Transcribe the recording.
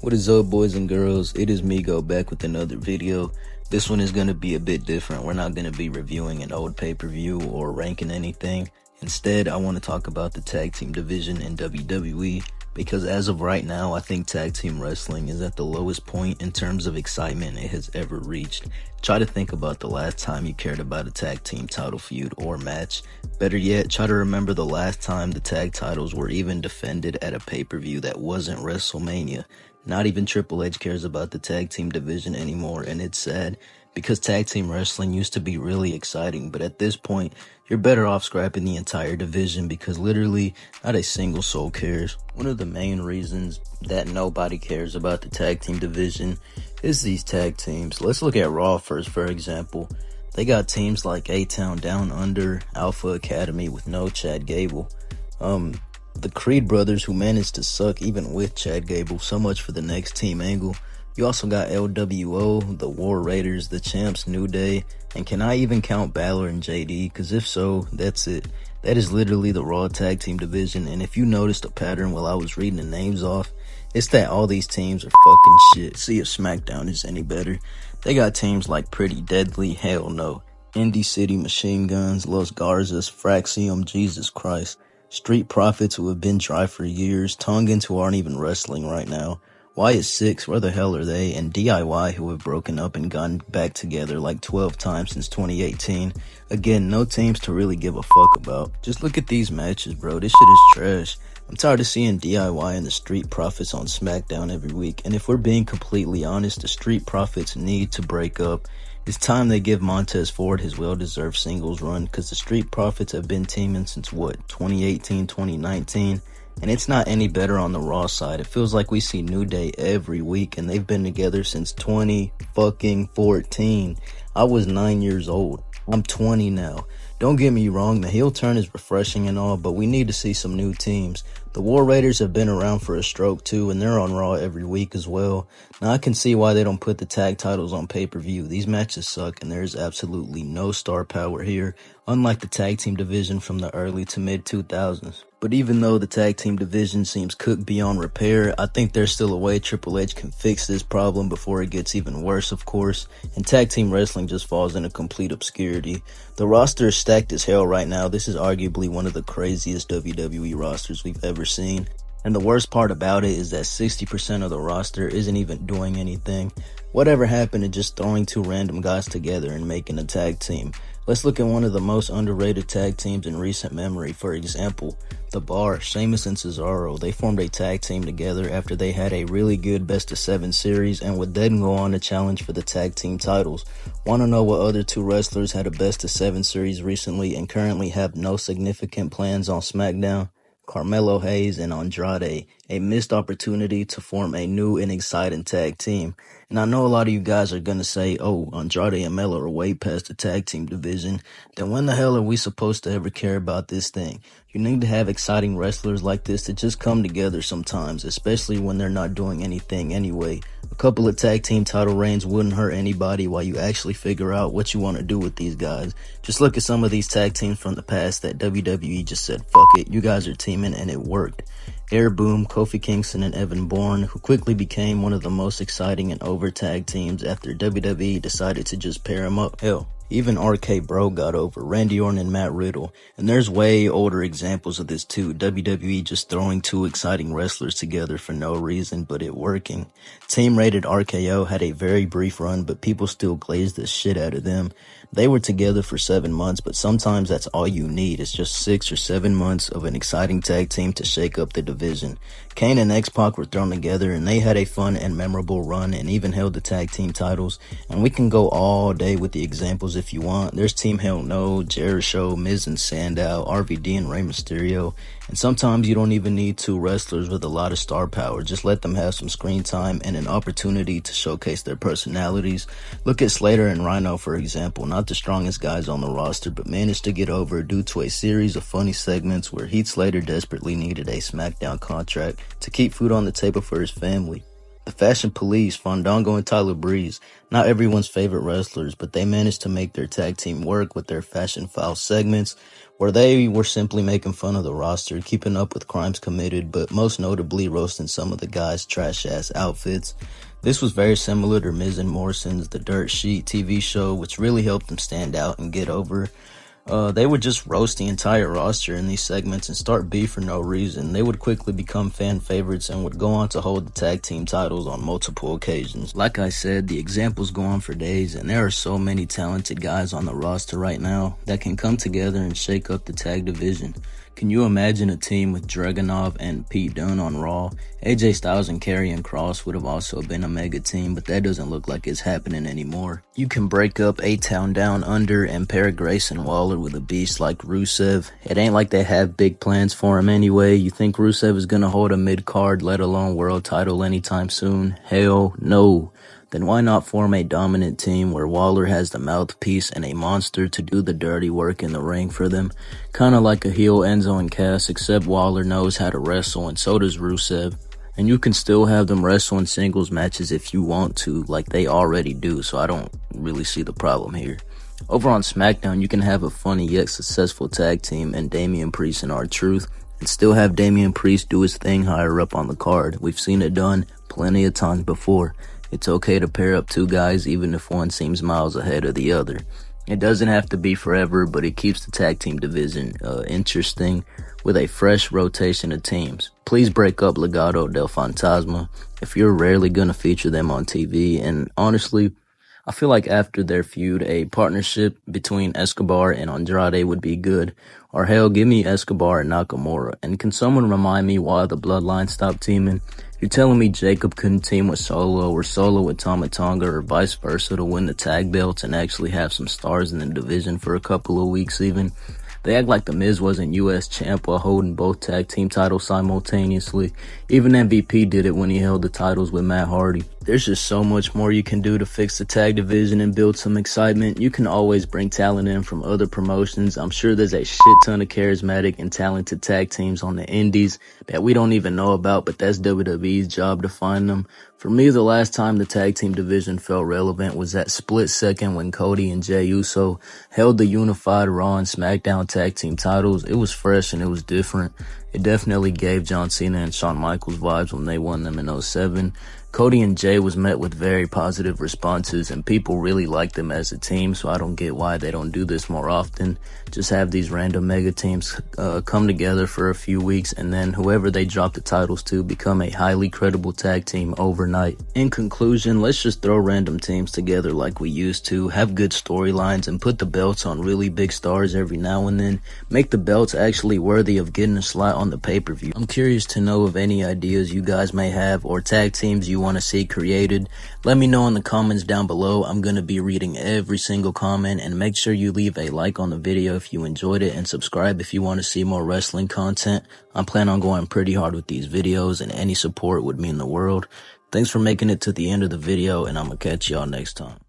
What is up, boys and girls? It is Migo back with another video. This one is going to be a bit different. We're not going to be reviewing an old pay-per-view or ranking anything. Instead, I want to talk about the tag team division in WWE, because as of right now, I think tag team wrestling is at the lowest point in terms of excitement it has ever reached. Try to think about the last time you cared about a tag team title feud or match. Better yet, try to remember the last time the tag titles were even defended at a pay-per-view that wasn't WrestleMania. Not even Triple H cares about the tag team division anymore, and it's sad because tag team wrestling used to be really exciting, but at this point, you're better off scrapping the entire division because literally not a single soul cares. One of the main reasons that nobody cares about the tag team division is these tag teams. Let's look at Raw first, for example. They got teams like A-Town Down Under, Alpha Academy with no Chad Gable. The Creed brothers, who managed to suck even with Chad Gable. So much for the next team angle. You also got LWO, the War Raiders, the Champs, New Day, and can I even count Balor and JD? Because if so, that's it. That is literally the Raw tag team division, and if you noticed a pattern while I was reading the names off, it's that all these teams are fucking shit. See if SmackDown is any better. They got teams like Pretty Deadly, hell no. Indie City Machine Guns, Los Garzas, Fraxium, Jesus Christ. Street Profits, who have been dry for years, Tongans, who aren't even wrestling right now, Wyatt Six, where the hell are they, and DIY, who have broken up and gone back together like 12 times since 2018. Again, no teams to really give a fuck about. Just look at these matches, bro. This shit is trash. I'm tired of seeing DIY and the Street Profits on SmackDown every week, and if we're being completely honest, the Street Profits need to break up. It's time they give Montez Ford his well-deserved singles run, because the Street Profits have been teaming since, 2018, 2019? And it's not any better on the Raw side. It feels like we see New Day every week, and they've been together since 2014. I was 9 years old. I'm 20 now. Don't get me wrong, the heel turn is refreshing and all, but we need to see some new teams. The War Raiders have been around for a stroke too, and they're on Raw every week as well. Now I can see why they don't put the tag titles on pay-per-view. These matches suck, and there's absolutely no star power here, unlike the tag team division from the early to mid-2000s. But even though the tag team division seems cooked beyond repair, I think there's still a way Triple H can fix this problem before it gets even worse, of course, and tag team wrestling just falls into complete obscurity. The roster is stacked as hell right now. This is arguably one of the craziest WWE rosters we've ever seen. And the worst part about it is that 60% of the roster isn't even doing anything. Whatever happened to just throwing two random guys together and making a tag team? Let's look at one of the most underrated tag teams in recent memory. For example, The Bar, Sheamus and Cesaro. They formed a tag team together after they had a really good best-of-7 series and would then go on to challenge for the tag team titles. Want to know what other two wrestlers had a best-of-7 series recently and currently have no significant plans on SmackDown? Carmelo Hayes and Andrade, a missed opportunity to form a new and exciting tag team. And I know a lot of you guys are going to say, oh, Andrade and Melo are way past the tag team division. Then when the hell are we supposed to ever care about this thing? You need to have exciting wrestlers like this to just come together sometimes, especially when they're not doing anything anyway. A couple of tag team title reigns wouldn't hurt anybody while you actually figure out what you want to do with these guys. Just look at some of these tag teams from the past that WWE just said, fuck it, you guys are teaming, and it worked. Air Boom, Kofi Kingston, and Evan Bourne, who quickly became one of the most exciting and over tag teams after WWE decided to just pair them up. Hell, even RK Bro got over, Randy Orton and Matt Riddle. And there's way older examples of this too. WWE just throwing two exciting wrestlers together for no reason, but it working. Team Rated RKO had a very brief run, but people still glazed the shit out of them. They were together for 7 months, but sometimes that's all you need. It's just 6 or 7 months of an exciting tag team to shake up the division. Kane and X-Pac were thrown together, and they had a fun and memorable run and even held the tag team titles. And we can go all day with the examples if you want. There's Team Hell No, Jericho, Miz and Sandow, RVD and Rey Mysterio. And sometimes you don't even need two wrestlers with a lot of star power. Just let them have some screen time and an opportunity to showcase their personalities. Look at Slater and Rhino, for example. Not the strongest guys on the roster, but managed to get over due to a series of funny segments where Heath Slater desperately needed a SmackDown contract to keep food on the table for his family. The Fashion Police, Fandango and Tyler Breeze, not everyone's favorite wrestlers, but they managed to make their tag team work with their fashion file segments, where they were simply making fun of the roster, keeping up with crimes committed, but most notably roasting some of the guys' trash-ass outfits. This was very similar to Miz and Morrison's The Dirt Sheet TV show, which really helped them stand out and get over. They would just roast the entire roster in these segments and start beef for no reason. They would quickly become fan favorites and would go on to hold the tag team titles on multiple occasions. Like I said, the examples go on for days, and there are so many talented guys on the roster right now that can come together and shake up the tag division. Can you imagine a team with Dragunov and Pete Dunne on Raw? AJ Styles and Karrion Kross would have also been a mega team, but that doesn't look like it's happening anymore. You can break up A-Town Down Under and pair Grayson Waller with a beast like Rusev. It ain't like they have big plans for him anyway. You think Rusev is gonna hold a mid-card, let alone world title anytime soon? Hell no. Then why not form a dominant team where Waller has the mouthpiece and a monster to do the dirty work in the ring for them? Kinda like a heel Enzo and Cass, except Waller knows how to wrestle and so does Rusev. And you can still have them wrestle in singles matches if you want to, like they already do, so I don't really see the problem here. Over on SmackDown, you can have a funny yet successful tag team in Damian Priest and R-Truth, and still have Damian Priest do his thing higher up on the card. We've seen it done plenty of times before. It's okay to pair up two guys even if one seems miles ahead of the other. It doesn't have to be forever, but it keeps the tag team division interesting with a fresh rotation of teams. Please break up Legado del Fantasma if you're rarely going to feature them on TV. And honestly, I feel like after their feud, a partnership between Escobar and Andrade would be good. Or hell, give me Escobar and Nakamura. And can someone remind me why the Bloodline stopped teaming? You're telling me Jacob couldn't team with Solo or Solo with Tama Tonga or vice versa to win the tag belts and actually have some stars in the division for a couple of weeks even? They act like The Miz wasn't US champ while holding both tag team titles simultaneously. Even MVP did it when he held the titles with Matt Hardy. There's just so much more you can do to fix the tag division and build some excitement. You can always bring talent in from other promotions. I'm sure there's a shit ton of charismatic and talented tag teams on the indies that we don't even know about, but that's WWE's job to find them. For me, the last time the tag team division felt relevant was that split second when Cody and Jey Uso held the unified Raw and SmackDown tag team titles. It was fresh and it was different. It definitely gave John Cena and Shawn Michaels vibes when they won them in 2007. Cody and Jey was met with very positive responses and people really liked them as a team, so I don't get why they don't do this more often. Just have these random mega teams come together for a few weeks and then whoever they drop the titles to become a highly credible tag team overnight. In conclusion, let's just throw random teams together like we used to, have good storylines and put the belts on really big stars every now and then. Make the belts actually worthy of getting a slot on the pay-per-view. I'm curious to know of any ideas you guys may have or tag teams you want to see created. Let me know in the comments down below. I'm going to be reading every single comment, and make sure you leave a like on the video if you enjoyed it and subscribe if you want to see more wrestling content. I plan on going pretty hard with these videos and any support would mean the world. Thanks for making it to the end of the video, and I'm going to catch y'all next time.